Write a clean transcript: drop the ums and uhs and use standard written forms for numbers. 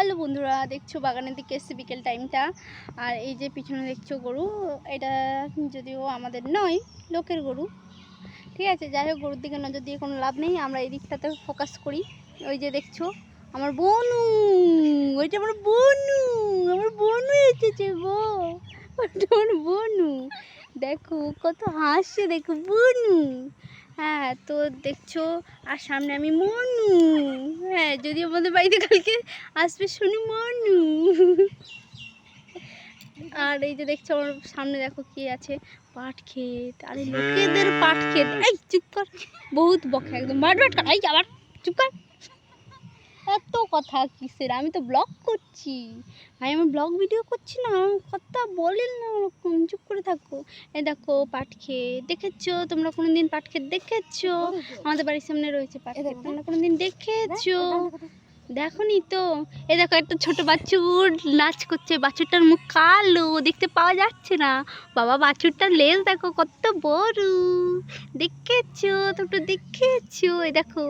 Hello বন্ধুরা, দেখছো বাগানের দিকে এসে বিকেল টাইমটা। আর এই যে পিছনে দেখছো গরু, এটা যদিও আমাদের নয়, লোকের গরু। ঠিক আছে, যাই হোক, গরুর দিকে নজর দিয়ে কোনো লাভ নেই, আমরা এই দিকটাতে ফোকাস করি। ওই যে দেখছো আমার বনু, ওইটা আমার বনু, আমার বনু এসেছে গো, ওটা আমার বনু। দেখো কত হাসছে, দেখো বনু। হ্যাঁ তো দেখছো, আর সামনে আমি মনু। হ্যাঁ, যদি আমাদের বাড়িতে কালকে আসবে শুনি মনু। আর এই যে দেখছো আমার সামনে, দেখো কি আছে, পাট ক্ষেত। আরে লোকেদের পাট ক্ষেত, এই চুপ কর, বহুত বকে একদম, বাট বাট কর, এই আবার চুপ কর। এত কথা কিসের, আমি তো ব্লগ করছি ভাই, আমি ব্লগ ভিডিও করছি না, কথা বলেন না ওরকম, চুপ করে থাকো। এই দেখো পাট ক্ষেত, দেখেছো তোমরা কোনোদিন পাট ক্ষেত দেখেছো? আমাদের বাড়ির সামনে রয়েছে পাট ক্ষেত, তোমরা কোনোদিন দেখেছো? দেখোনি তো। এ দেখো একটা ছোট বাছুর নাচ করছে, বাছুরটার মুখ কালো, দেখতে পাওয়া যাচ্ছে না। বাবা, বাছুরটার লেজ দেখো কত বড়, দেখেছো? তোমরা দেখেছো? এই দেখো